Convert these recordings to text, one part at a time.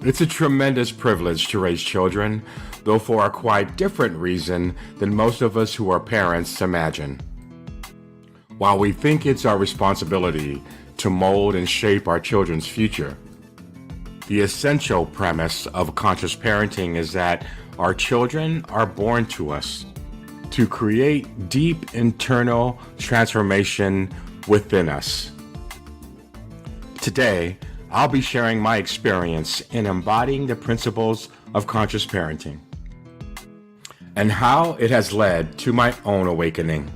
It's a tremendous privilege to raise children, though for a quite different reason than most of us who are parents imagine. While we think it's our responsibility to mold and shape our children's future, the essential premise of conscious parenting is that our children are born to us to create deep internal transformation within us. Today, I'll be sharing my experience in embodying the principles of conscious parenting and how it has led to my own awakening.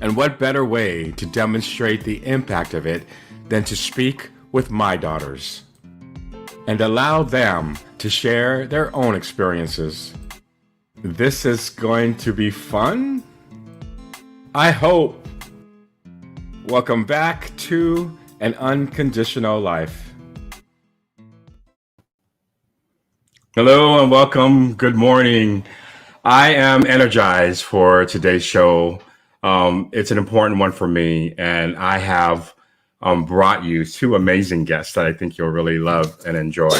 And what better way to demonstrate the impact of it than to speak with my daughters and allow them to share their own experiences. This is going to be fun, I hope. Welcome back to An Unconditional Life. Hello and welcome. Good morning. I am energized for today's show. It's an important one for me, and I have brought you two amazing guests that I think you'll really love and enjoy.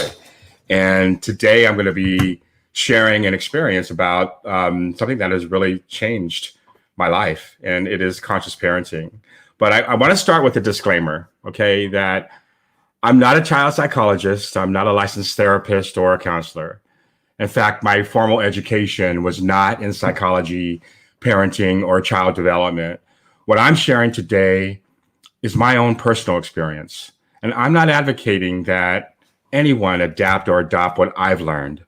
And today I'm going to be sharing an experience about something that has really changed my life, and it is conscious parenting. But I want to start with a disclaimer, okay, that I'm not a child psychologist. I'm not a licensed therapist or a counselor. In fact, my formal education was not in psychology, parenting, or child development. What I'm sharing today is my own personal experience. And I'm not advocating that anyone adapt or adopt what I've learned.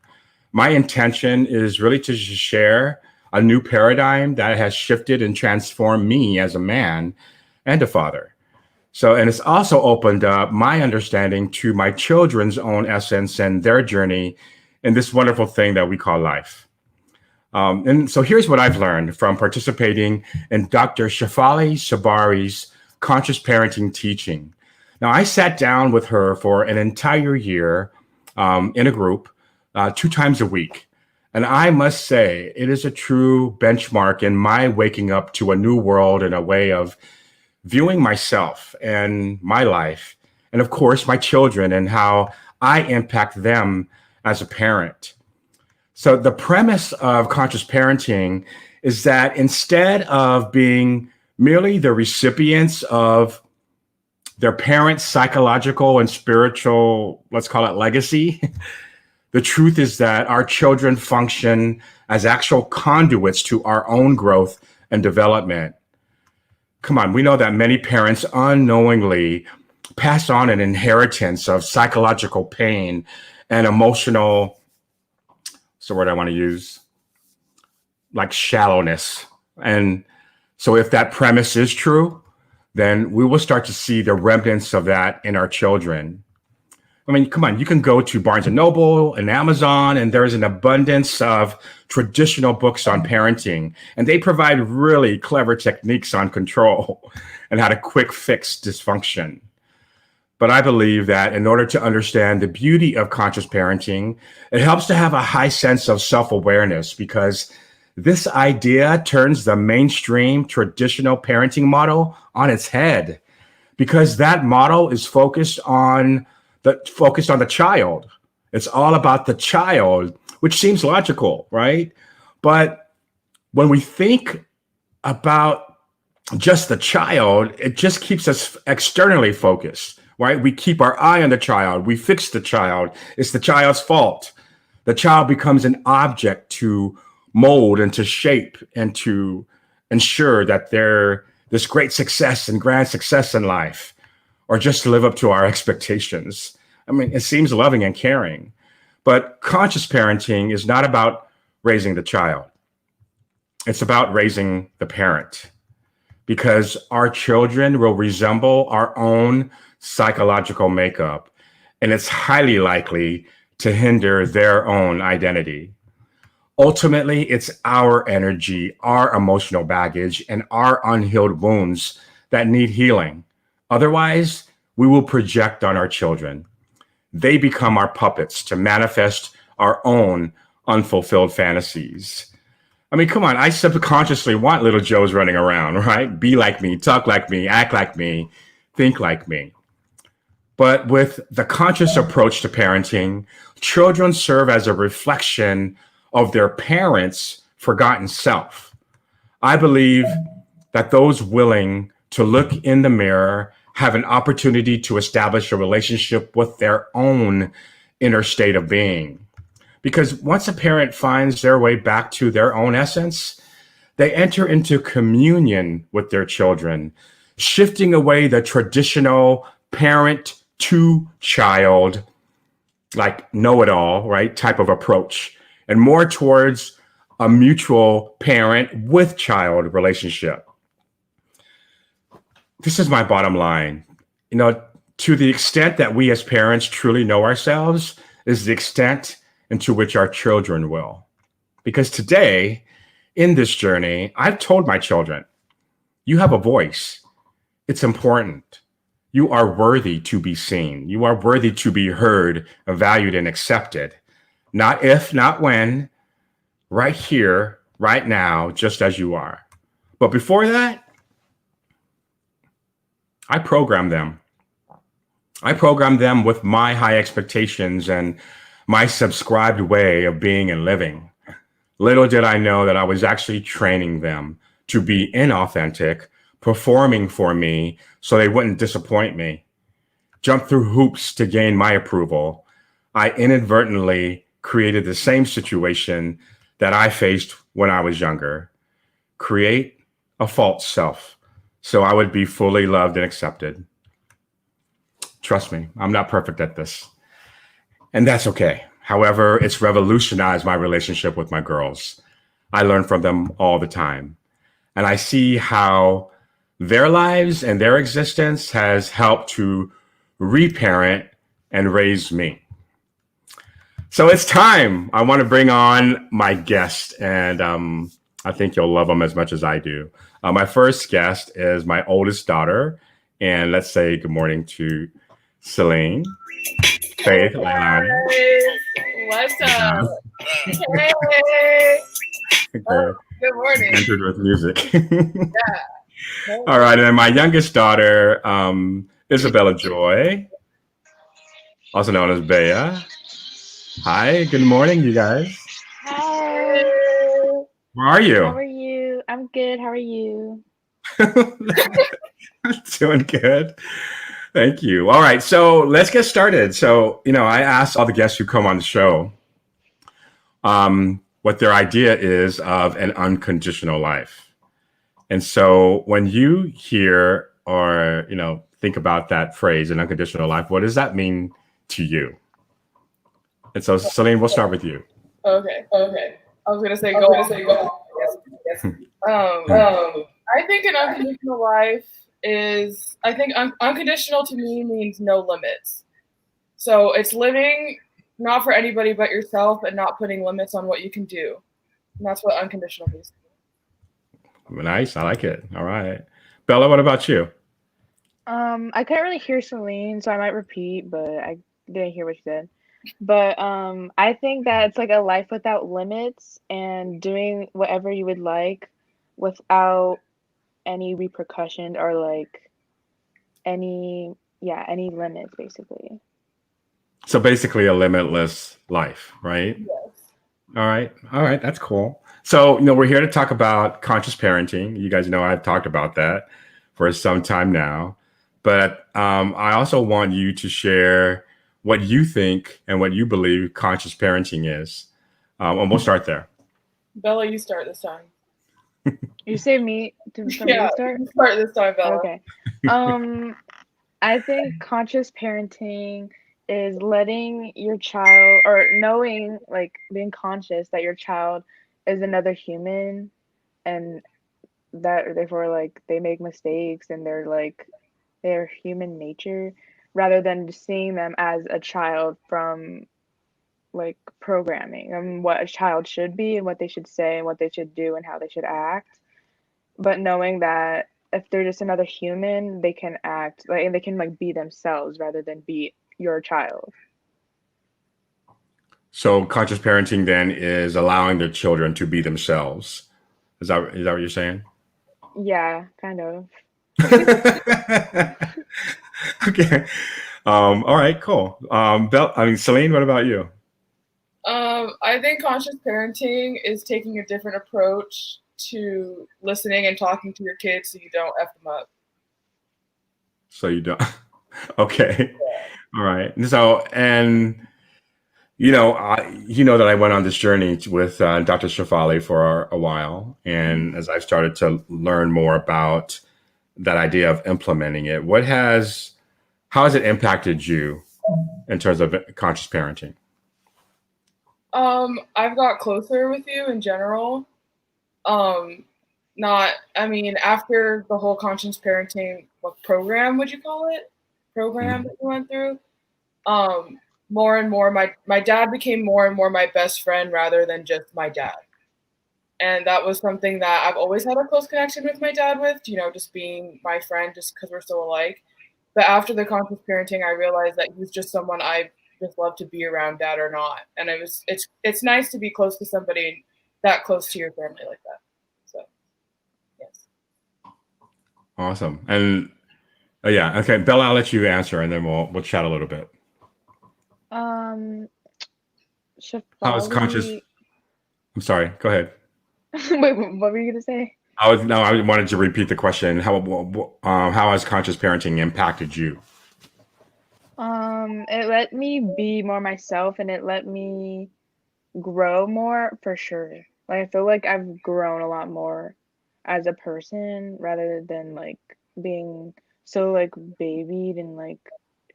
My intention is really to share a new paradigm that has shifted and transformed me as a man and a father. And it's also opened up my understanding to my children's own essence and their journey in this wonderful thing that we call life. And so here's what I've learned from participating in Dr. Shefali Sabari's conscious parenting teaching. Now, I sat down with her for an entire year in a group 2 times a week. And I must say, it is a true benchmark in my waking up to a new world and a way of viewing myself and my life, and of course, my children and how I impact them as a parent. So the premise of conscious parenting is that instead of being merely the recipients of their parents' psychological and spiritual, let's call it legacy, the truth is that our children function as actual conduits to our own growth and development. Come on, we know that many parents unknowingly pass on an inheritance of psychological pain and emotional, what's the word I want to use? Like shallowness. And so if that premise is true, then we will start to see the remnants of that in our children. I mean, come on, you can go to Barnes & Noble and Amazon, and there's an abundance of traditional books on parenting, and they provide really clever techniques on control and how to quick fix dysfunction. But I believe that in order to understand the beauty of conscious parenting, it helps to have a high sense of self-awareness, because this idea turns the mainstream traditional parenting model on its head, because that model is focused on the child. It's all about the child, which seems logical, right? But when we think about just the child, it just keeps us externally focused, right? We keep our eye on the child. We fix the child. It's the child's fault. The child becomes an object to mold and to shape and to ensure that they're this great success and grand success in life, or just to live up to our expectations. I mean, it seems loving and caring, but conscious parenting is not about raising the child. It's about raising the parent, because our children will resemble our own psychological makeup, and it's highly likely to hinder their own identity. Ultimately, it's our energy, our emotional baggage, and our unhealed wounds that need healing. Otherwise, we will project on our children. They become our puppets to manifest our own unfulfilled fantasies. I mean, come on, I subconsciously want little Joes running around, right? Be like me, talk like me, act like me, think like me. But with the conscious approach to parenting, children serve as a reflection of their parents' forgotten self. I believe that those willing to look in the mirror have an opportunity to establish a relationship with their own inner state of being. Because once a parent finds their way back to their own essence, they enter into communion with their children, shifting away the traditional parent to child, like know it all, right, type of approach, and more towards a mutual parent with child relationship. This is my bottom line. To the extent that we as parents truly know ourselves is the extent into which our children will. Because today, in this journey, I've told my children, you have a voice. It's important. You are worthy to be seen. You are worthy to be heard, valued, and accepted. Not if, not when, right here, right now, just as you are. But before that, I program them. I program them with my high expectations and my subscribed way of being and living. Little did I know that I was actually training them to be inauthentic, performing for me so they wouldn't disappoint me. Jump through hoops to gain my approval. I inadvertently created the same situation that I faced when I was younger. Create a false self so I would be fully loved and accepted. Trust me, I'm not perfect at this. And that's okay. However, it's revolutionized my relationship with my girls. I learn from them all the time. And I see how their lives and their existence has helped to reparent and raise me. So it's time. I want to bring on my guest, and I think you'll love them as much as I do. My first guest is my oldest daughter, and let's say good morning to Celine. Faith. Hey, what's up? Hey. Oh, good morning. Entered with music. Yeah. All right, and my youngest daughter, Isabella Joy, also known as Bea. Hi, good morning, you guys. Hi. Where are you? How are you? I'm good. How are you? Doing good. Thank you. All right, so let's get started. So, I asked all the guests who come on the show what their idea is of an unconditional life. And so when you hear or, think about that phrase, an unconditional life, what does that mean to you? And so, Celine, we'll start with you. Okay. I was gonna say go. Yes. I think an unconditional life is. I think unconditional to me means no limits. So it's living not for anybody but yourself, and not putting limits on what you can do. And that's what unconditional means. Nice. I like it. All right. Bella, what about you? I couldn't really hear Celine, so I might repeat, but I didn't hear what she said. But I think that it's like a life without limits and doing whatever you would like without any repercussions or like any limits basically. So basically a limitless life, right? Yes. All right. That's cool. So, we're here to talk about conscious parenting. You guys know I've talked about that for some time now. But I also want you to share what you think and what you believe conscious parenting is. And we'll start there. Bella, you start this time. You say me to start? You start this time, Bella. Okay. I think conscious parenting is letting your child, or knowing, like being conscious that your child is another human, and that therefore like they make mistakes and they're human nature, rather than just seeing them as a child from like programming and what a child should be and what they should say and what they should do and how they should act, but knowing that if they're just another human, they can act like, and they can like be themselves rather than be your child. So conscious parenting then is allowing the children to be themselves. Is that what you're saying? Yeah, kind of. Okay. All right, cool. Celine, what about you? I think conscious parenting is taking a different approach to listening and talking to your kids so you don't f them up. So you don't. Okay. All right. So, and you know that I went on this journey with Dr. Shafali for a while, and as I've started to learn more about that idea of implementing it, how has it impacted you in terms of conscious parenting? I've got closer with you in general. Um, not, I mean, after the whole conscious parenting program, would you call it? Program Mhm. that we went through. Um, More and more, my dad became more and more my best friend rather than just my dad. And that was something that I've always had a close connection with my dad with, just being my friend just because we're so alike. But after the conscious parenting, I realized that he's just someone I just love to be around, dad or not. And it's nice to be close to somebody that close to your family like that. So yes. Awesome. And yeah, okay, Bella, I'll let you answer, and then we'll chat a little bit. Um, How is conscious? Shafali. I'm sorry. Go ahead. Wait, what were you gonna say? I wanted to repeat the question. How has conscious parenting impacted you? It let me be more myself and it let me grow more for sure. Like I feel like I've grown a lot more as a person rather than like being so like babied and like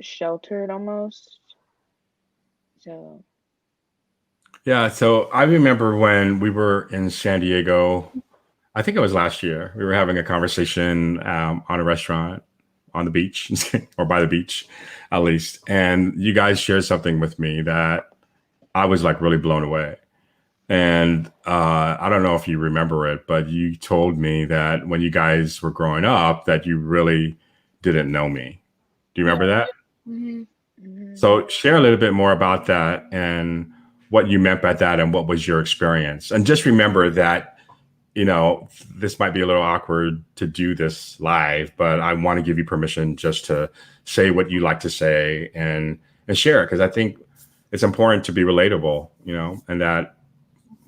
sheltered almost. So Yeah, so I remember when we were in San Diego. I think it was last year. We were having a conversation on a restaurant on the beach or by the beach, at least. And you guys shared something with me that I was like really blown away. And I don't know if you remember it, but you told me that when you guys were growing up, that you really didn't know me. Do you Yeah. remember that? Mm-hmm. mhm. So share a little bit more about that and what you meant by that and what was your experience. And just remember that this might be a little awkward to do this live, but I want to give you permission just to say what you like to say and share it because I think it's important to be relatable, and that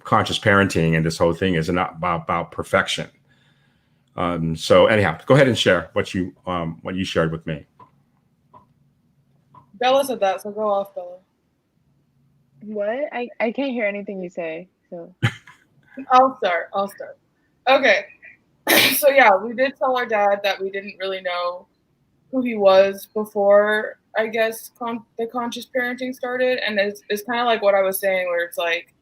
conscious parenting and this whole thing is not about perfection. So anyhow, go ahead and share what you shared with me. Bella said that, so go off, Bella. What? I can't hear anything you say. So I'll start. Okay. So yeah, we did tell our dad that we didn't really know who he was before I guess the conscious parenting started, and it's kind of like what I was saying, where it's like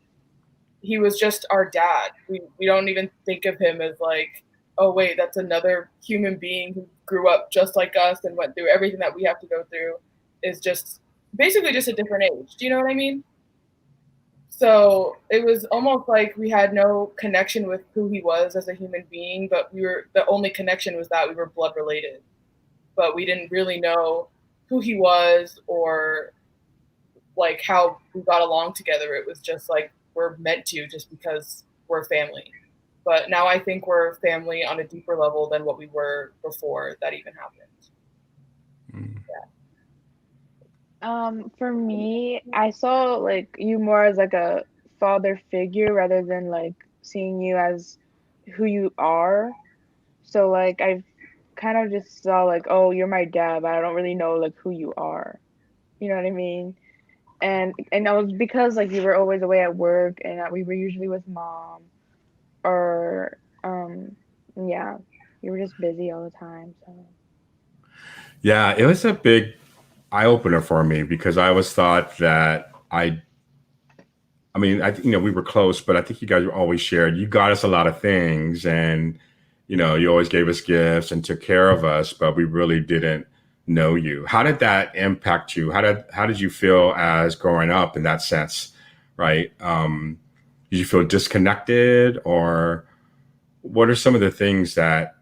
he was just our dad. We don't even think of him as like, oh wait, that's another human being who grew up just like us and went through everything that we have to go through. Is just basically just a different age. Do you know what I mean? So it was almost like we had no connection with who he was as a human being, but the only connection was that we were blood related, but we didn't really know who he was or like how we got along together. It was just like we're meant to just because we're family. But now I think we're family on a deeper level than what we were before that even happened. Mm. for me, I saw like you more as like a father figure rather than like seeing you as who you are. So like I've kind of just saw like, oh, you're my dad, but I don't really know like who you are. You know what I mean? And it was because like you were always away at work and we were usually with mom or yeah, you were just busy all the time. So Yeah, it was a big eye opener for me because I always thought that I mean, we were close, but I think you guys were always shared. You got us a lot of things, and you always gave us gifts and took care of us, but we really didn't know you. How did that impact you? How did you feel as growing up in that sense, right? Did you feel disconnected, or what are some of the things that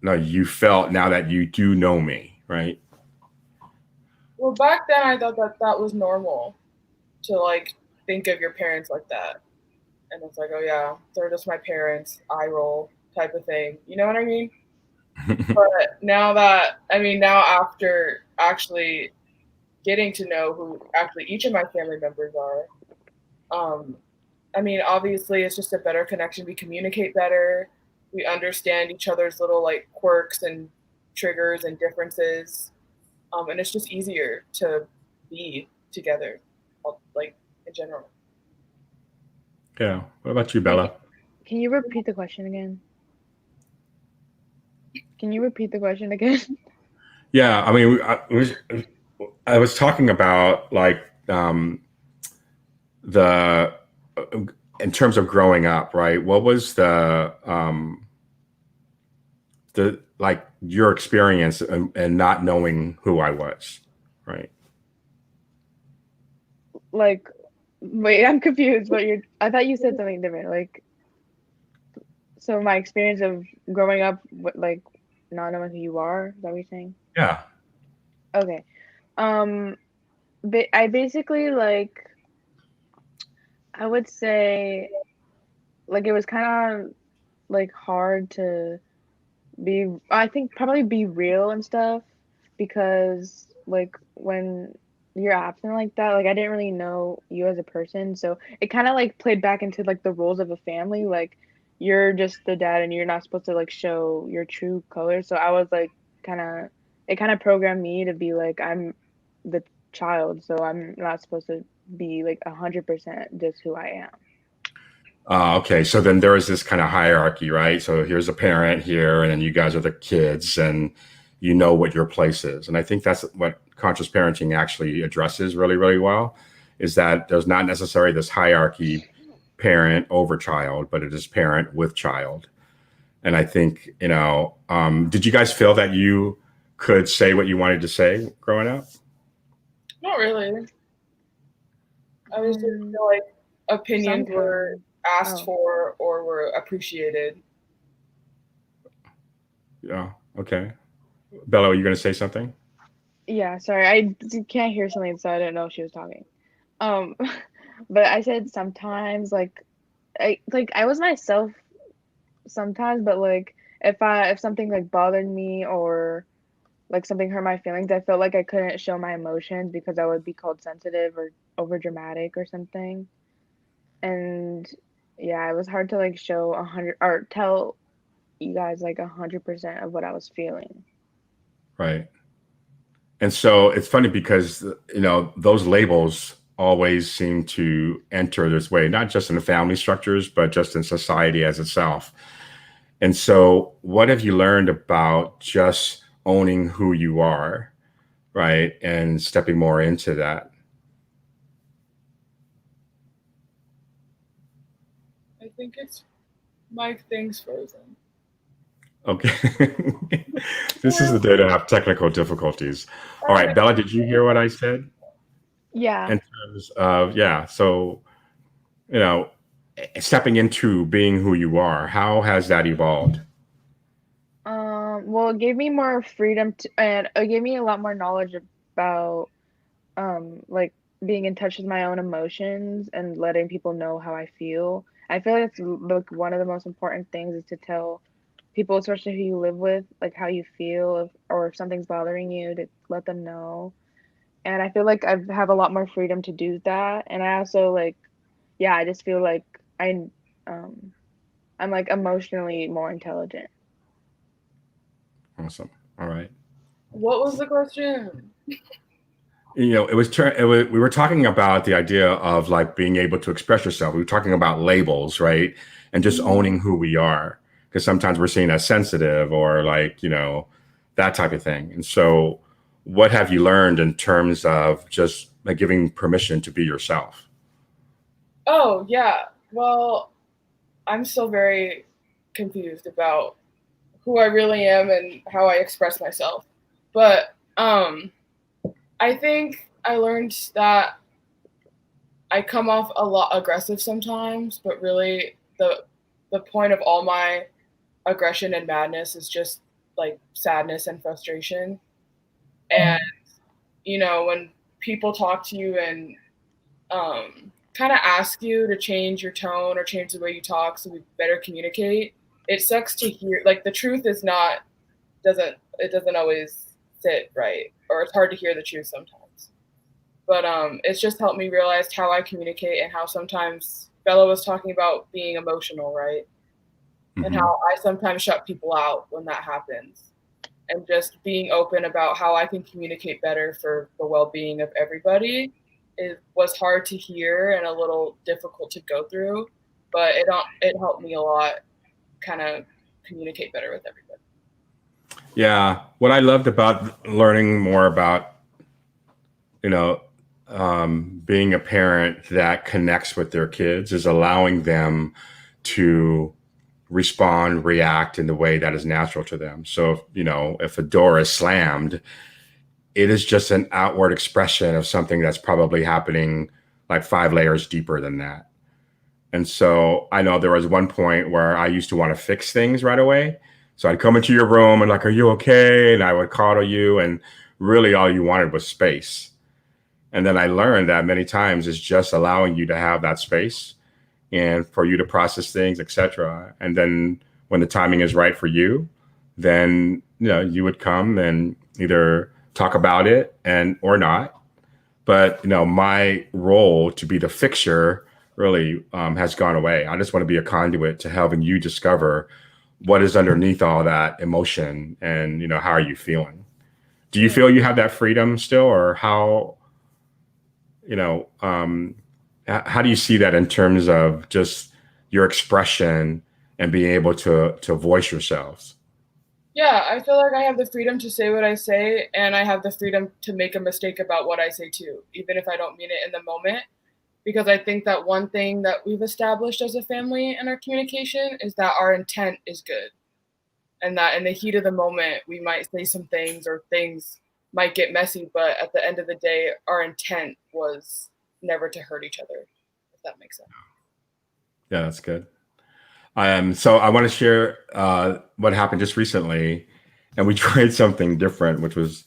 you felt now that you do know me, right? Well, back then I thought that that was normal to like think of your parents like that. And it's like, oh yeah, they're just my parents, eye roll type of thing. You know what I mean? But now after actually getting to know who actually each of my family members are. I mean, obviously, it's just a better connection. We communicate better. We understand each other's little like quirks and triggers and differences, and it's just easier to be together, like in general. Yeah. What about you, Bella? Can you repeat the question again? Can you repeat the question again? Yeah. I mean, I was talking about like the in terms of growing up, right? What was the like your experience and not knowing who I was, right? Like, wait, I'm confused. I thought you said something different. Like, so my experience of growing up, like, not knowing who you are. Is that what you're saying? Yeah. Okay. Um, I basically like, I would say, like, it was kind of like hard to I think probably be real and stuff because like when you're absent like that, like I didn't really know you as a person, so it kind of like played back into like the roles of a family. Like you're just the dad and you're not supposed to like show your true colors. So I was like it kind of programmed me to be like I'm the child, so I'm not supposed to be like 100% just who I am. Okay. So then there is this kind of hierarchy, right? So here's a parent here, and then you guys are the kids, and you know what your place is. And I think that's what conscious parenting actually addresses really, really well, is that there's not necessarily this hierarchy, parent over child, but it is parent with child. And I think, did you guys feel that you could say what you wanted to say growing up? Not really. I was just feel like opinions were asked for or were appreciated. Yeah. Okay. Bella, are you going to say something? Yeah, sorry, I can't hear something, so I didn't know if she was talking. Um, but I said sometimes, like, I was myself sometimes, but like, if something like bothered me or like something hurt my feelings, I felt like I couldn't show my emotions because I would be called sensitive or over dramatic or something. And yeah, it was hard to like show 100 or tell you guys like 100% of what I was feeling. Right. And so it's funny because, those labels always seem to enter this way, not just in the family structures, but just in society as itself. And so, what have you learned about just owning who you are, right? And stepping more into that? I think it's my thing's frozen. Okay. This is the day to have technical difficulties. All right, Bella, did you hear what I said? Yeah. In terms of, yeah. So, you know, stepping into being who you are, how has that evolved? Well, it gave me more freedom and it gave me a lot more knowledge about like being in touch with my own emotions and letting people know how I feel. I feel like it's like one of the most important things is to tell people, especially who you live with, like how you feel or if something's bothering you, to let them know. And I feel like I have a lot more freedom to do that. And I also like, yeah, I just feel like um I'm like emotionally more intelligent. Awesome. All right. What was the question? We were talking about the idea of like being able to express yourself. We were talking about labels, right? And just owning who we are. Because sometimes we're seen as sensitive or like, that type of thing. And so what have you learned in terms of just like giving permission to be yourself? Oh, yeah. Well, I'm still very confused about who I really am and how I express myself. But I think I learned that I come off a lot aggressive sometimes, but really the point of all my aggression and madness is just like sadness and frustration. And when people talk to you and kind of ask you to change your tone or change the way you talk so we better communicate, it sucks to hear. Like the truth is doesn't always sit right, or it's hard to hear the truth sometimes. But it's just helped me realize how I communicate and how sometimes Bella was talking about being emotional, right? And how I sometimes shut people out when that happens. And just being open about how I can communicate better for the well-being of everybody was hard to hear and a little difficult to go through, but it helped me a lot kind of communicate better with everybody. Yeah. What I loved about learning more about, you know, being a parent that connects with their kids is allowing them to respond, react in the way that is natural to them. So, if a door is slammed, it is just an outward expression of something that's probably happening like 5 layers deeper than that. And so I know there was one point where I used to want to fix things right away. So I'd come into your room and like, are you okay? And I would coddle you. And really all you wanted was space. And then I learned that many times is just allowing you to have that space and for you to process things, etc. And then when the timing is right for you, then you would come and either talk about it or not. But my role to be the fixer really has gone away. I just want to be a conduit to helping you discover what is underneath all that emotion and how are you feeling. Do you feel you have that freedom still, or how how do you see that in terms of just your expression and being able to voice yourselves? Yeah, I feel like I have the freedom to say what I say, and I have the freedom to make a mistake about what I say too, even if I don't mean it in the moment. Because I think that one thing that we've established as a family in our communication is that our intent is good. And that in the heat of the moment, we might say some things or things might get messy, but at the end of the day, our intent was never to hurt each other, if that makes sense. Yeah, that's good. So I want to share what happened just recently, and we tried something different, which was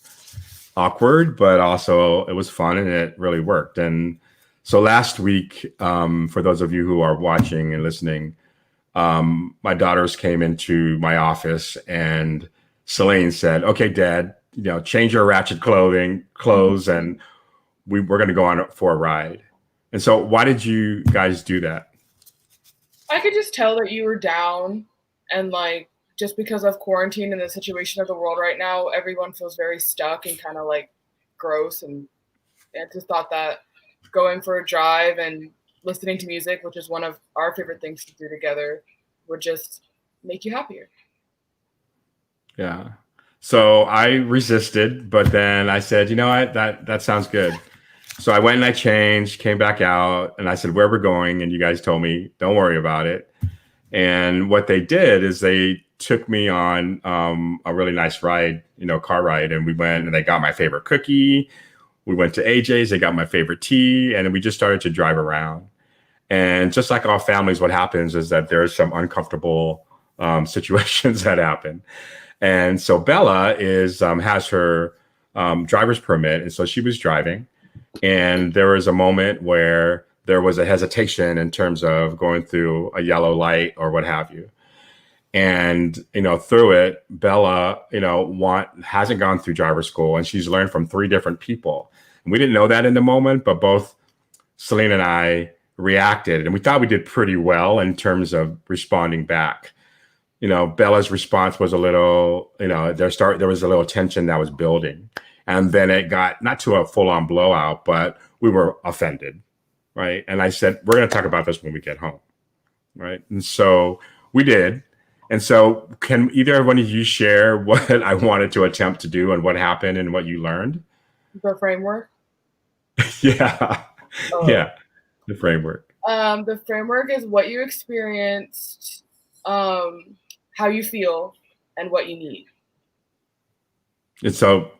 awkward, but also it was fun and it really worked. And so last week, for those of you who are watching and listening, my daughters came into my office and Celine said, "Okay, Dad, change your ratchet clothes, and we're going to go on for a ride." And so, why did you guys do that? I could just tell that you were down, and like just because of quarantine and the situation of the world right now, everyone feels very stuck and kind of like gross. And I just thought that going for a drive and listening to music, which is one of our favorite things to do together, would just make you happier. Yeah. So I resisted, but then I said, you know what, that sounds good. So I went and I changed, came back out, and I said, where we're going. And you guys told me, don't worry about it. And what they did is they took me on a really nice ride, car ride. And we went and they got my favorite cookie. We went to AJ's, they got my favorite tea, and then we just started to drive around. And just like all families, what happens is that there's some uncomfortable situations that happen. And so Bella has her driver's permit. And so she was driving. And there was a moment where there was a hesitation in terms of going through a yellow light or what have you. And, through it, Bella, hasn't gone through driver school, and she's learned from 3 different people. And we didn't know that in the moment, but both Celine and I reacted, and we thought we did pretty well in terms of responding back. Bella's response was a little, there was a little tension that was building. And then it got not to a full-on blowout, but we were offended, right? And I said, we're going to talk about this when we get home, right? And so we did. And so can either one of you share what I wanted to attempt to do and what happened and what you learned? The framework? Yeah. Oh. Yeah, the framework. The framework is what you experienced, how you feel, and what you need. And so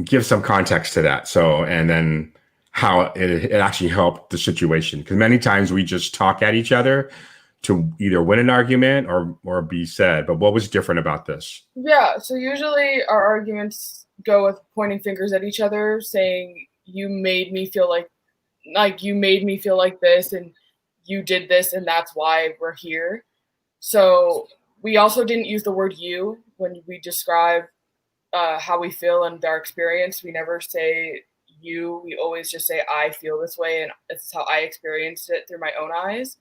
give some context to that. So, and then how it actually helped the situation. Because many times we just talk at each other to either win an argument or be said. But what was different about this? Yeah. So usually our arguments go with pointing fingers at each other, saying, you made me feel like you made me feel like this, and you did this, and that's why we're here. So we also didn't use the word you when we describe how we feel and our experience. We never say you. We always just say, I feel this way, and this is how I experienced it through my own eyes.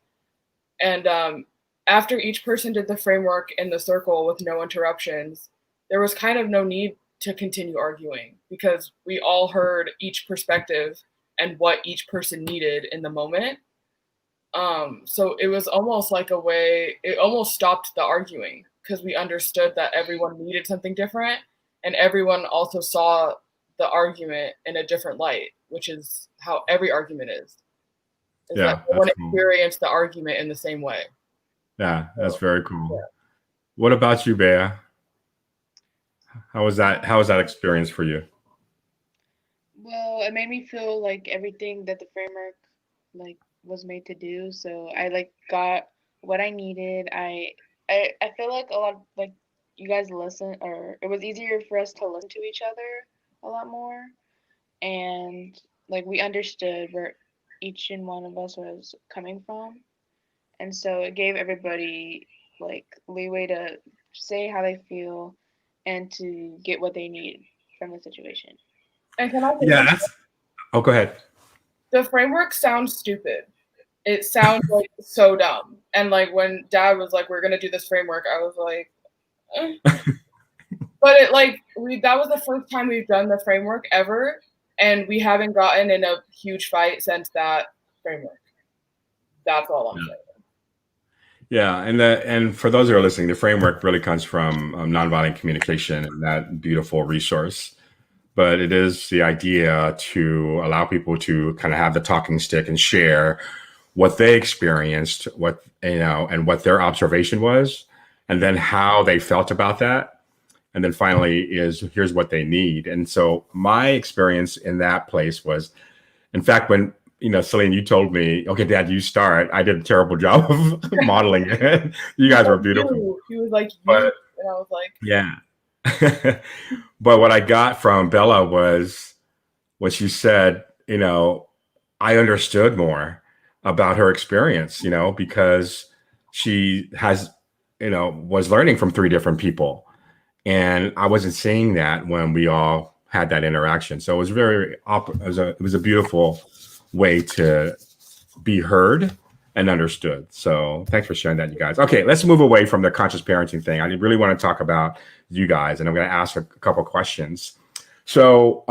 And after each person did the framework in the circle with no interruptions, there was kind of no need to continue arguing because we all heard each perspective and what each person needed in the moment. So it was almost like a way, it almost stopped the arguing because we understood that everyone needed something different and everyone also saw the argument in a different light, which is how every argument is Yeah, that everyone that's cool. experienced the argument in the same way. Yeah, that's very cool. Yeah. What about you, Bea? How was that experience for you? Well, it made me feel like everything that the framework like was made to do. So I like got what I needed. I feel like a lot of, like you guys listen, or it was easier for us to listen to each other a lot more, and like we understood where each and one of us was coming from, and so it gave everybody like leeway to say how they feel and to get what they need from the situation. And can I say Yeah, something? oh, go ahead. The framework sounds stupid. It sounds like so dumb. And like when Dad was like, "We're gonna do this framework," I was like, eh. But it like that was the first time we've done the framework ever, and we haven't gotten in a huge fight since that framework. That's all I'm saying. Yeah, and for those who are listening, the framework really comes from nonviolent communication and that beautiful resource. But it is the idea to allow people to kind of have the talking stick and share what they experienced, what and what their observation was, and then how they felt about that. And then finally is here's what they need. And so my experience in that place was, in fact, when Celine, you told me, okay, Dad, you start. I did a terrible job of modeling it. You guys were beautiful. He was like, you, But and I was like, yeah. But what I got from Bella was when she said, I understood more about her experience, because she has, was learning from three different people. And I wasn't seeing that when we all had that interaction. So it was it was a beautiful way to be heard and understood. So thanks for sharing that, you guys. Okay, let's move away from the conscious parenting thing. I really want to talk about you guys, and I'm going to ask a couple questions. So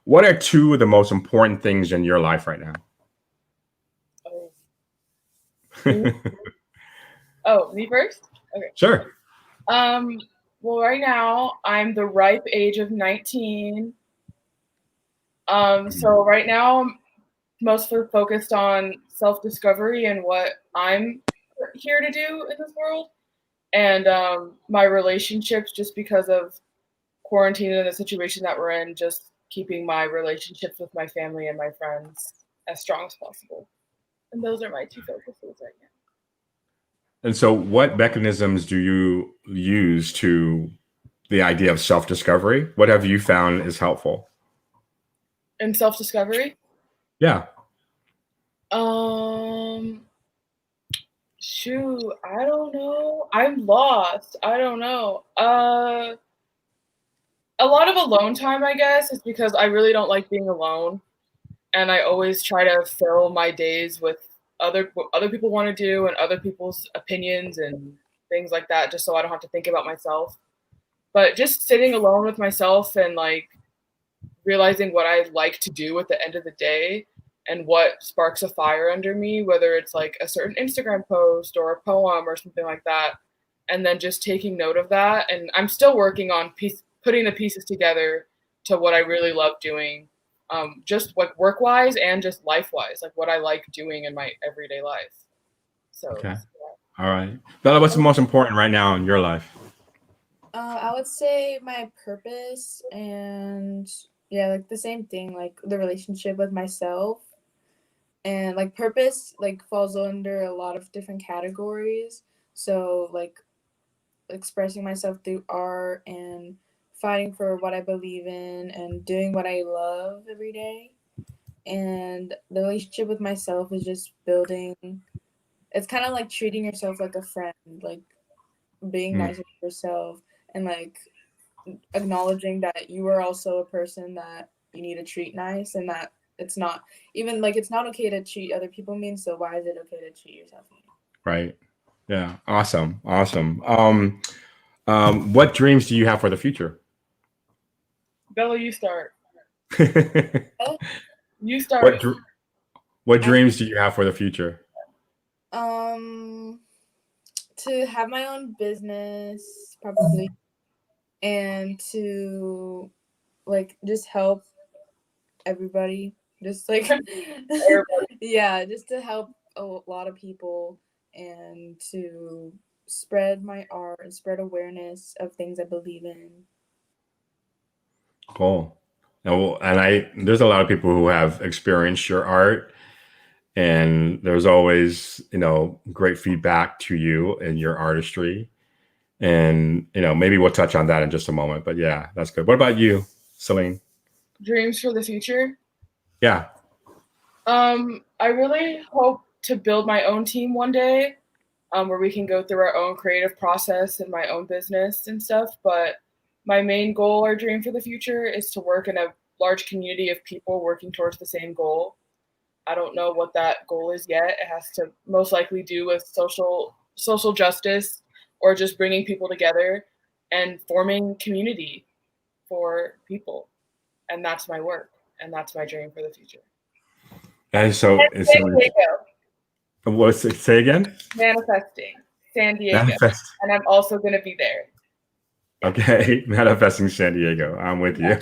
what are two of the most important things in your life right now? Oh, me first? Okay. Sure. Well, right now I'm the ripe age of 19. So right now I'm mostly focused on self-discovery and what I'm here to do in this world, and my relationships, just because of quarantine and the situation that we're in, just keeping my relationships with my family and my friends as strong as possible. And those are my two focuses right now. And so what mechanisms do you use to the idea of self-discovery? What have you found is helpful? In self-discovery? Yeah. Shoot, I don't know. I'm lost. I don't know. A lot of alone time, I guess, is because I really don't like being alone. And I always try to fill my days with what other people want to do and other people's opinions and things like that, just so I don't have to think about myself. But just sitting alone with myself and like realizing what I like to do at the end of the day and what sparks a fire under me, whether it's like a certain Instagram post or a poem or something like that, and then just taking note of that. And I'm still working on putting the pieces together to what I really love doing, just like work-wise and just life-wise, like what I like doing in my everyday life. So, okay. All right. Bella, what's the most important right now in your life? I would say my purpose and yeah, like the same thing, like the relationship with myself. And like purpose like falls under a lot of different categories. So like expressing myself through art and fighting for what I believe in and doing what I love every day. And the relationship with myself is just building, it's kind of like treating yourself like a friend, like being nice with yourself and like acknowledging that you are also a person that you need to treat nice, and that it's not even like it's not okay to treat other people mean. So why is it okay to treat yourself mean? Right. Yeah. Awesome. Awesome. What dreams do you have for the future? Bella, you start. Oh, You what start. dr- what I dreams do you have for the future? to have my own business probably, and to like just help everybody, just like yeah, just to help a lot of people, and to spread my art and spread awareness of things I believe in. Cool. And there's a lot of people who have experienced your art, and there's always, great feedback to you and your artistry. And, maybe we'll touch on that in just a moment, but yeah, that's good. What about you, Celine? Dreams for the future. Yeah. I really hope to build my own team one day, where we can go through our own creative process and my own business and stuff. But my main goal or dream for the future is to work in a large community of people working towards the same goal. I don't know what that goal is yet. It has to most likely do with social justice, or just bringing people together and forming community for people. And that's my work, and that's my dream for the future. And San Diego. What's it say again? Manifesting San Diego. Manifest. And I'm also going to be there. Okay. Manifesting San Diego. I'm with you.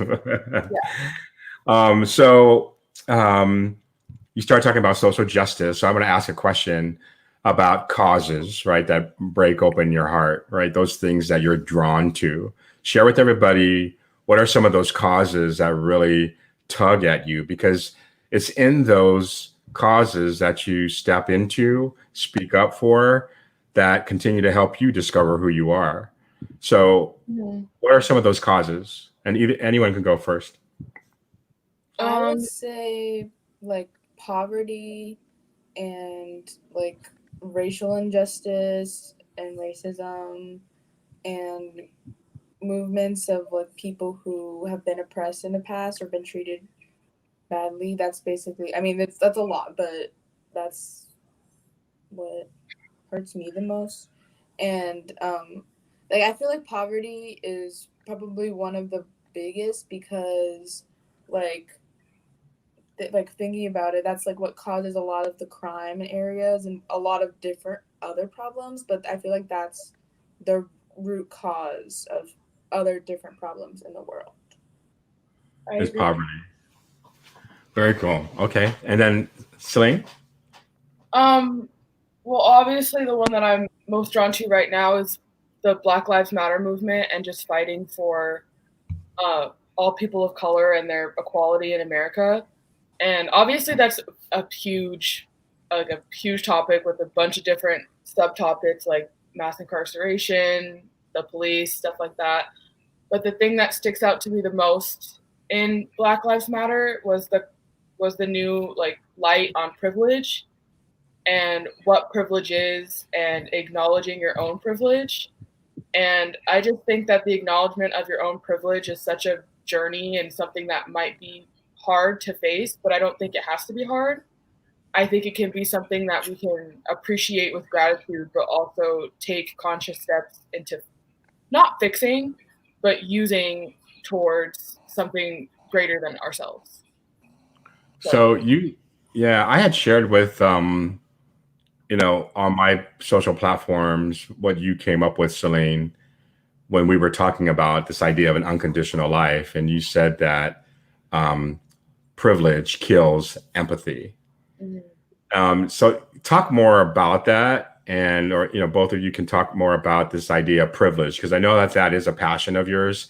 Yeah. So you start talking about social justice. So I'm going to ask a question about causes, right, that break open your heart, right? Those things that you're drawn to. Share with everybody, what are some of those causes that really tug at you? Because it's in those causes that you step into, speak up for, that continue to help you discover who you are. So what are some of those causes? And anyone can go first. I would say like poverty and like racial injustice and racism and movements of like people who have been oppressed in the past or been treated badly. That's basically, I mean, that's a lot, but that's what hurts me the most. And like I feel like poverty is probably one of the biggest, because like thinking about it, that's like what causes a lot of the crime in areas and a lot of different other problems. But I feel like that's the root cause of other different problems in the world. Is poverty. Very cool. Okay. And then Celine? Well, obviously the one that I'm most drawn to right now is the Black Lives Matter movement, and just fighting for all people of color and their equality in America. And obviously that's a huge topic with a bunch of different subtopics like mass incarceration, the police, stuff like that. But the thing that sticks out to me the most in Black Lives Matter was the new like light on privilege and what privilege is, and acknowledging your own privilege. And I just think that the acknowledgement of your own privilege is such a journey and something that might be hard to face, but I don't think it has to be hard. I think it can be something that we can appreciate with gratitude, but also take conscious steps into not fixing, but using towards something greater than ourselves. So I had shared with, on my social platforms, what you came up with, Celine, when we were talking about this idea of an unconditional life. And you said that privilege kills empathy. Mm-hmm. So talk more about that, or both of you can talk more about this idea of privilege, because I know that is a passion of yours.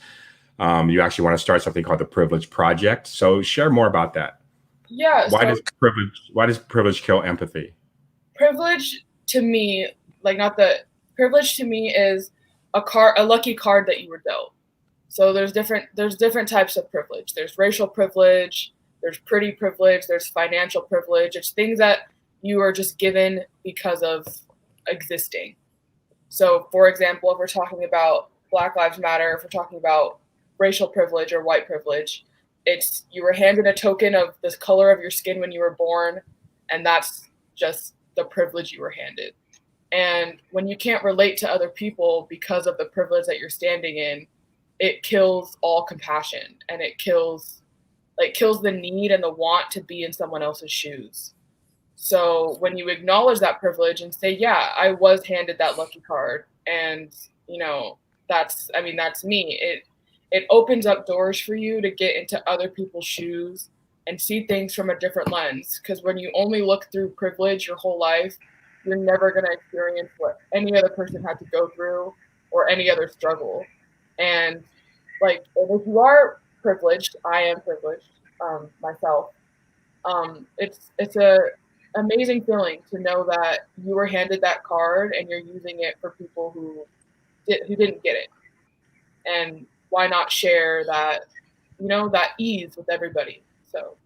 You actually want to start something called the Privilege Project. So share more about that. Yeah. Why does privilege kill empathy? Privilege to me, privilege to me is a lucky card that you were dealt. So there's different types of privilege. There's racial privilege, there's pretty privilege, there's financial privilege. It's things that you are just given because of existing. So for example, if we're talking about Black Lives Matter, if we're talking about racial privilege or white privilege, you were handed a token of the color of your skin when you were born, and that's just the privilege you were handed. And when you can't relate to other people because of the privilege that you're standing in, it kills all compassion, and it kills the need and the want to be in someone else's shoes. So when you acknowledge that privilege and say, yeah, I was handed that lucky card, and that's me. It opens up doors for you to get into other people's shoes and see things from a different lens. Because when you only look through privilege your whole life, you're never going to experience what any other person had to go through or any other struggle. And like, if you are privileged, I am privileged myself. It's a amazing feeling to know that you were handed that card and you're using it for people who didn't get it. And why not share that, that ease with everybody? So,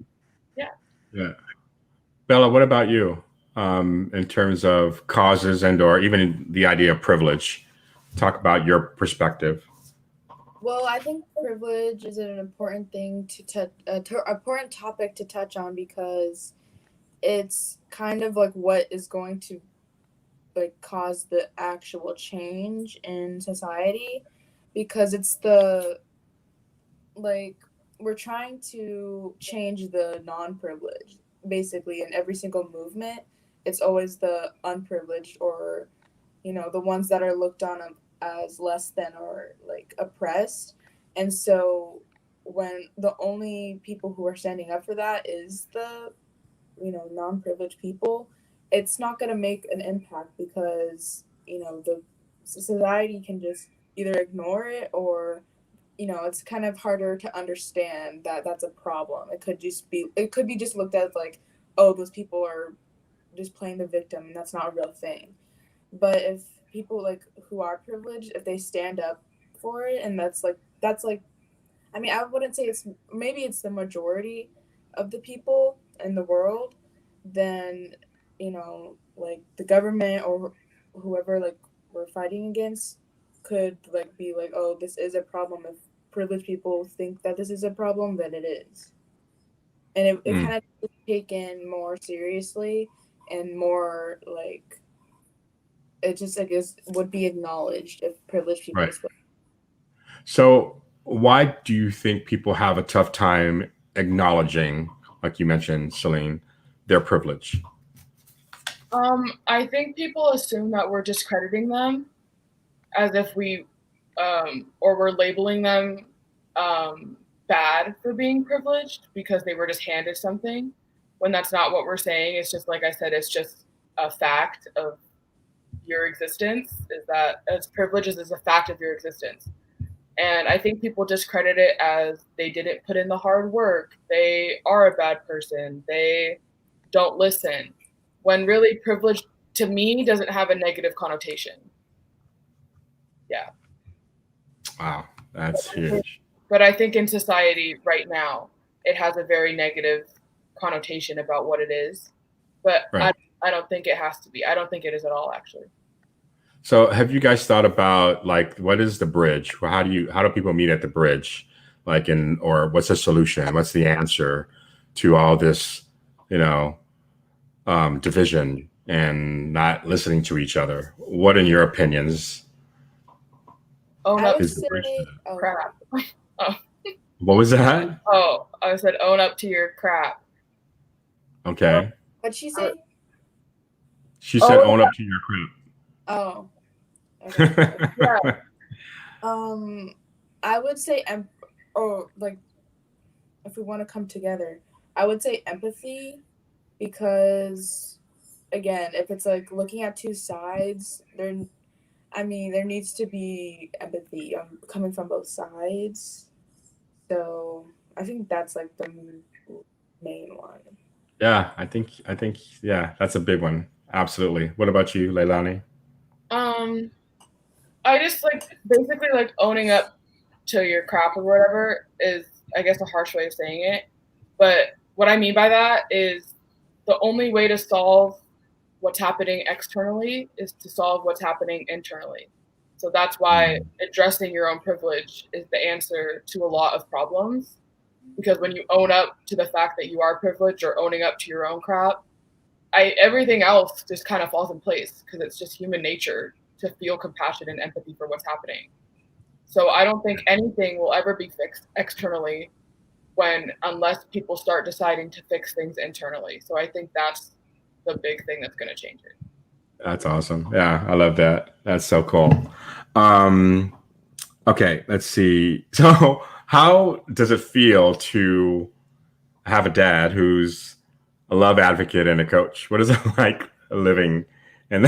yeah. Yeah. Bella, what about you? In terms of causes and or even the idea of privilege, talk about your perspective. Well, I think privilege is an important thing important topic to touch on, because it's kind of like what is going to like cause the actual change in society, because it's we're trying to change the non-privileged basically in every single movement. It's always the unprivileged, or the ones that are looked on as less than or like oppressed. And so when the only people who are standing up for that is the non-privileged people, it's not going to make an impact, because the society can just either ignore it, or it's kind of harder to understand that that's a problem. It could be just looked at like, oh, those people are just playing the victim, and that's not a real thing. But if people like who are privileged, if they stand up for it, and that's like I mean, I wouldn't say it's the majority of the people in the world, then like the government or whoever like we're fighting against could like be like, oh, this is a problem. If privileged people think that this is a problem, then it is. And it kind of is taken more seriously, and more like it just, I guess, would be acknowledged if privileged people Right. spoke. So why do you think people have a tough time acknowledging, like you mentioned, Celine, their privilege? I think people assume that we're discrediting them, as if or we're labeling them bad for being privileged because they were just handed something, when that's not what we're saying. It's just, like I said, it's just a fact of your existence, is that as privileges is a fact of your existence. And I think people discredit it as they didn't put in the hard work, they are a bad person, they don't listen, when really privilege to me doesn't have a negative connotation. Yeah. Wow, that's huge. But I think in society right now, it has a very negative connotation about what it is. But Right. I don't think it has to be. I don't think it is at all, actually. So have you guys thought about like what is the bridge? Well, how do people meet at the bridge? Like or what's the solution? What's the answer to all this, division and not listening to each other? What, in your opinions, Own I up would is the bridge say, to that? oh, crap. What was that? Oh, I said own up to your crap. Okay. what'd she say? She said Oh, own up to your Oh, okay. crap. Yeah. I would say, or like, if we want to come together, I would say empathy, because, again, if it's like looking at two sides, there needs to be empathy coming from both sides. So I think that's like the main one. Yeah, I think yeah, that's a big one. Absolutely. What about you, Leilani? I just basically owning up to your crap or whatever is, I guess, a harsh way of saying it. But what I mean by that is the only way to solve what's happening externally is to solve what's happening internally. So that's why addressing your own privilege is the answer to a lot of problems. because when you own up to the fact that you are privileged or owning up to your own crap, everything else just kind of falls in place because it's just human nature to feel compassion and empathy for what's happening. So I don't think anything will ever be fixed externally unless people start deciding to fix things internally. So I think that's the big thing that's going to change it. That's awesome. Yeah, I love that. That's so cool. Okay, let's see. So, how does it feel to have a dad who's a love advocate and a coach? What is it like living in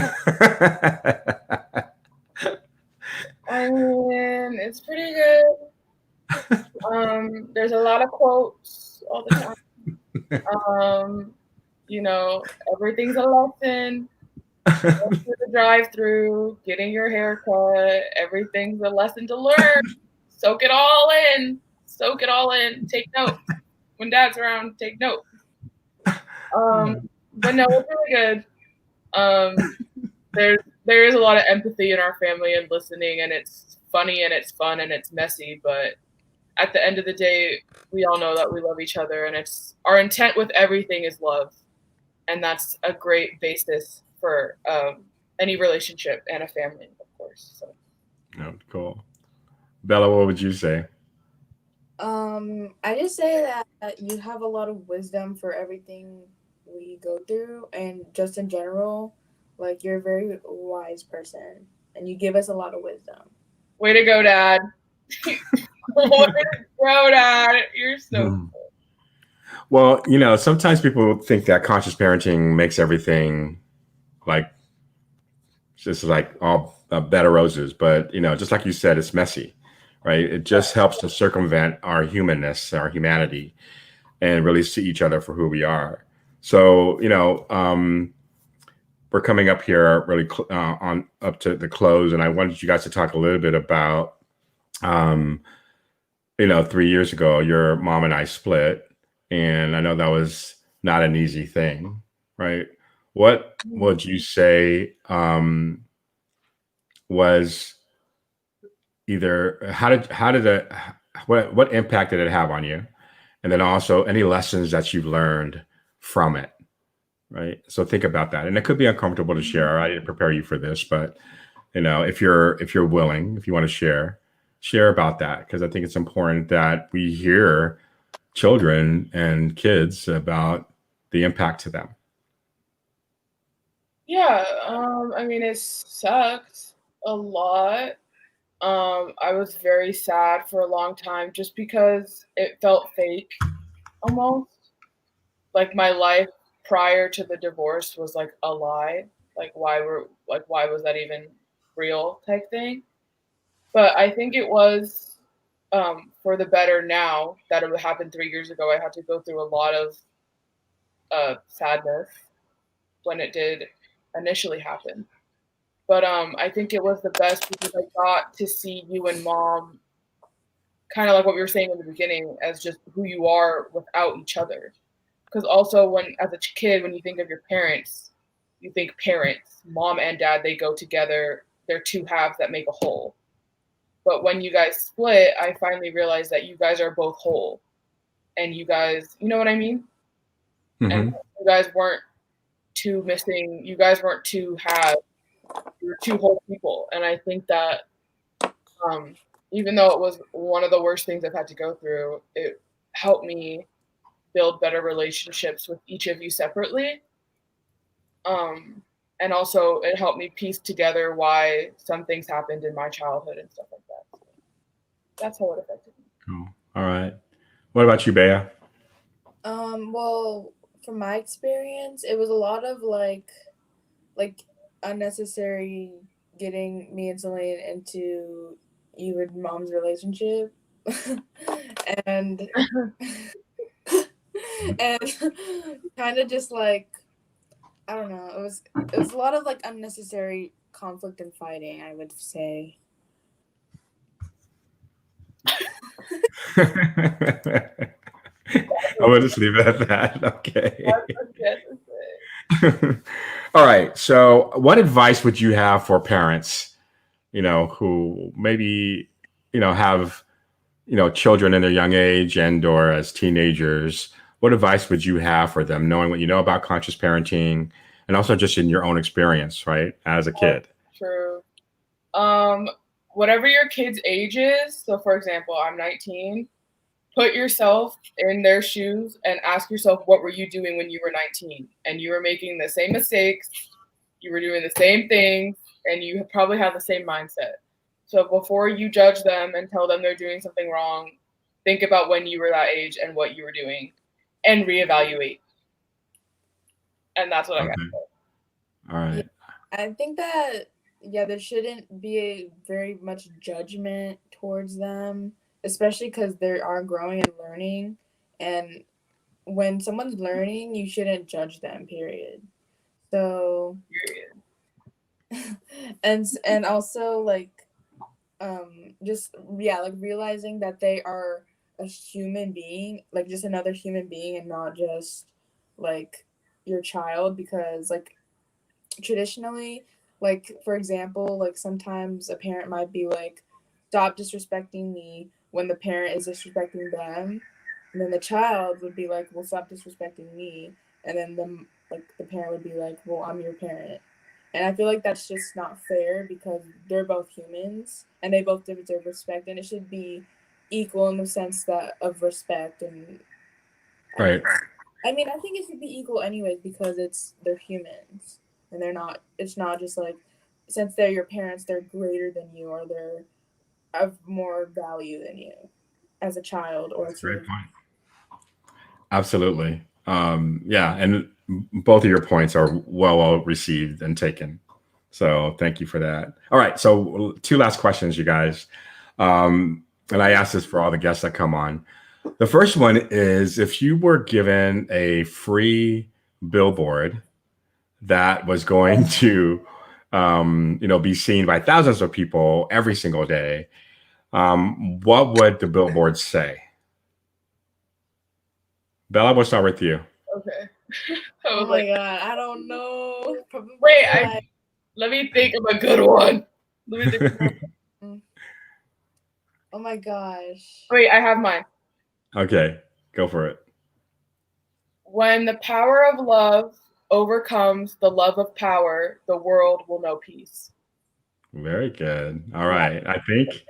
I mean, it's pretty good. There's a lot of quotes all the time. You know, everything's a lesson. Going through the drive-through, getting your hair cut, everything's a lesson to learn. Soak it all in. Soak it all in. Take notes. When dad's around, take notes. But no, it's really good. There is a lot of empathy in our family and listening, and it's funny and it's fun and it's messy, but at the end of the day, we all know that we love each other, and it's our intent with everything is love. And that's a great basis for any relationship and a family, of course. So. Oh, cool. Bella, what would you say? I just say that you have a lot of wisdom for everything we go through, and just in general, like you're a very wise person, and you give us a lot of wisdom. Way to go, Dad. Way to go, Dad. You're so cool. Well, you know, sometimes people think that conscious parenting makes everything like just like all bed of roses, but you know, just like you said, it's messy, right? It just helps to circumvent our humanness, our humanity, and really see each other for who we are. So, you know, we're coming up here really on up to the close, and I wanted you guys to talk a little bit about, you know, 3 years ago, your mom and I split. And I know that was not an easy thing, right? What would you say was either what impact did it have on you, and then also any lessons that you've learned from it, right? So think about that, and it could be uncomfortable to share. I didn't prepare you for this, but you know, if you're willing, if you want to share about that, because I think it's important that we hear children and kids about the impact to them. Yeah, I mean, it sucked a lot. I was very sad for a long time just because it felt fake, almost. Like my life prior to the divorce was like a lie. Like why was that even real type thing? But I think it was for the better now that it happened 3 years ago. I had to go through a lot of sadness when it did initially happen. But I think it was the best because I got to see you and Mom, kind of like what we were saying in the beginning, as just who you are without each other. Because also as a kid, when you think of your parents, you think parents, Mom and Dad, they go together. They're two halves that make a whole. But when you guys split, I finally realized that you guys are both whole. And you guys, you know what I mean? Mm-hmm. And you guys weren't two missing, you guys weren't two halves, you were two whole people. And I think that even though it was one of the worst things I've had to go through, it helped me build better relationships with each of you separately. And also it helped me piece together why some things happened in my childhood and stuff like that. So that's how it affected me. Cool. All right. What about you, Bea? Well, from my experience, it was a lot of like unnecessary getting me and Celine into you and Mom's relationship. and kind of just like, I don't know, it was a lot of like unnecessary conflict and fighting, I would say. I would just leave it at that. Okay. All right. So what advice would you have for parents, you know, who maybe, you know, have children in their young age and or as teenagers, what advice would you have for them, knowing what you know about conscious parenting and also just in your own experience, right, as a kid? True. Whatever your kid's age is, so for example, I'm 19, put yourself in their shoes and ask yourself, what were you doing when you were 19? And you were making the same mistakes, you were doing the same things, and you probably have the same mindset. So before you judge them and tell them they're doing something wrong, think about when you were that age and what you were doing and reevaluate. And that's what I got. All right. Yeah, I think that there shouldn't be a very much judgment towards them, especially because they are growing and learning. And when someone's learning, you shouldn't judge them. Period. So, and also like, just like realizing that they are a human being, like just another human being, and not just like your child, because like traditionally, like for example, like sometimes a parent might be like, stop disrespecting me, when the parent is disrespecting them, and then the child would be like, well, stop disrespecting me, and then the parent would be like, well, I'm your parent. And I feel like that's just not fair, because they're both humans and they both deserve respect, and it should be equal in the sense that of respect. And Right. I mean, I think it should be equal anyways, because they're humans, and it's not just like, since they're your parents, they're greater than you, or they're of more value than you as a child or That's a a great teen. point. Absolutely. Yeah, and both of your points are well received and taken. So thank you for that. All right, so two last questions, you guys. And I ask this for all the guests that come on. The first one is, if you were given a free billboard that was going to, be seen by thousands of people every single day, what would the billboard say? Bella, we'll start with you. Okay. Oh my god, I don't know. Probably Wait, let me think of a good one. Let me think. Oh my gosh. Wait, I have mine. Okay, go for it. When the power of love overcomes the love of power, the world will know peace. Very good. All right. I think,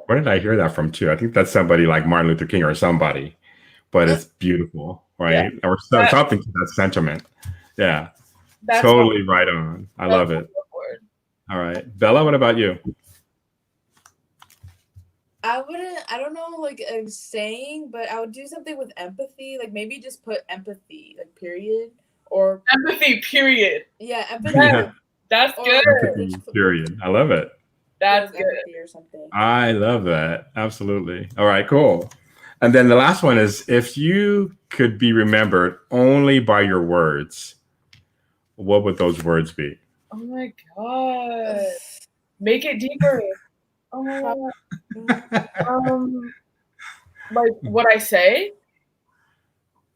where did I hear that from too? I think that's somebody like Martin Luther King or somebody, but it's beautiful, right? Yeah. Or something to that sentiment. Yeah. That's Totally right on. I love it. All right. Bella, what about you? I don't know, like a saying, but I would do something with empathy. Like maybe just put empathy, like period. Or empathy, period. Yeah, empathy. Yeah. That's good. Empathy, period. I love it. That's good. Empathy or something. I love that. Absolutely. All right, cool. And then the last one is, if you could be remembered only by your words, what would those words be? Oh my god. Make it deeper. Oh my god. Like what I say?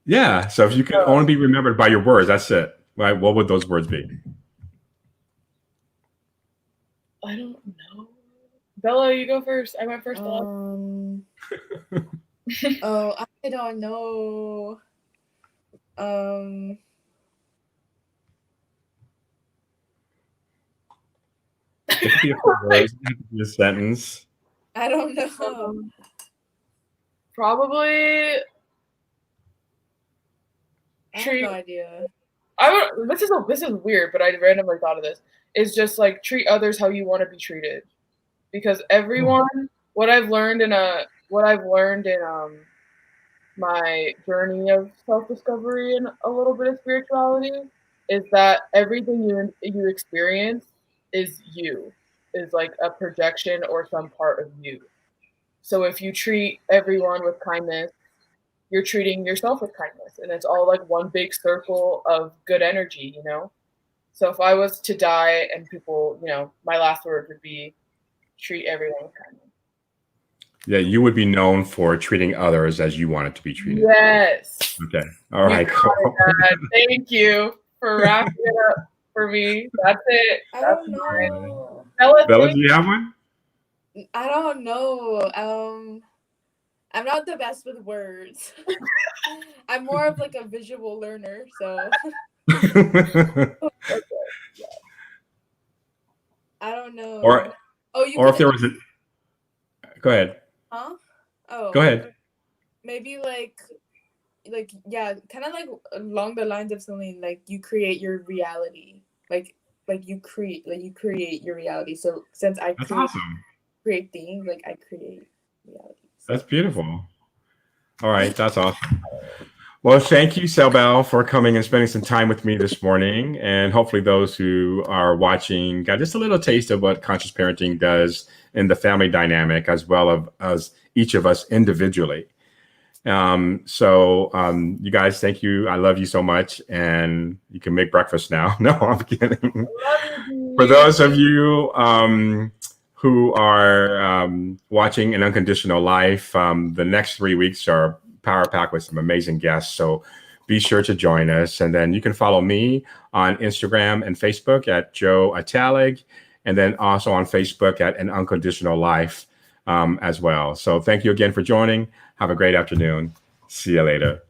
Yeah. So if you could only be remembered by your words, that's it. Right? What would those words be? I don't know. Bella, you go first. I went first. Oh, I don't know. It could be a few words. It could be a sentence. I don't know. Probably. I have no idea. This is weird, but I randomly thought of this. Is just like treat others how you want to be treated, because everyone. What I've learned in my journey of self-discovery and a little bit of spirituality is that everything you experience is like a projection or some part of you. So if you treat everyone with kindness, you're treating yourself with kindness, and it's all like one big circle of good energy, you know? So if I was to die and people, my last word would be treat everyone with kindness. Yeah, you would be known for treating others as you wanted to be treated. Yes. Okay. All right. Cool. Thank you for wrapping it up for me. That's it. I don't know. Bella, do you have one? I don't know. I'm not the best with words. I'm more of like a visual learner, so I don't know. or Oh, you or if could. there was a, go ahead. Huh? Oh, Go ahead. maybe like yeah, kind of like along the lines of something like you create your reality, like you create your reality. So since I That's awesome. create things, like I create reality. So. That's beautiful. All right, that's awesome. Well, thank you, Selbel, for coming and spending some time with me this morning. And hopefully those who are watching got just a little taste of what conscious parenting does in the family dynamic, as well as each of us individually. You guys, thank you. I love you so much. And you can make breakfast now. No, I'm kidding. For those of you who are watching An Unconditional Life, the next 3 weeks are power packed with some amazing guests. So be sure to join us. And then you can follow me on Instagram and Facebook at Joe Atalig, and then also on Facebook at An Unconditional Life as well. So thank you again for joining. Have a great afternoon. See you later.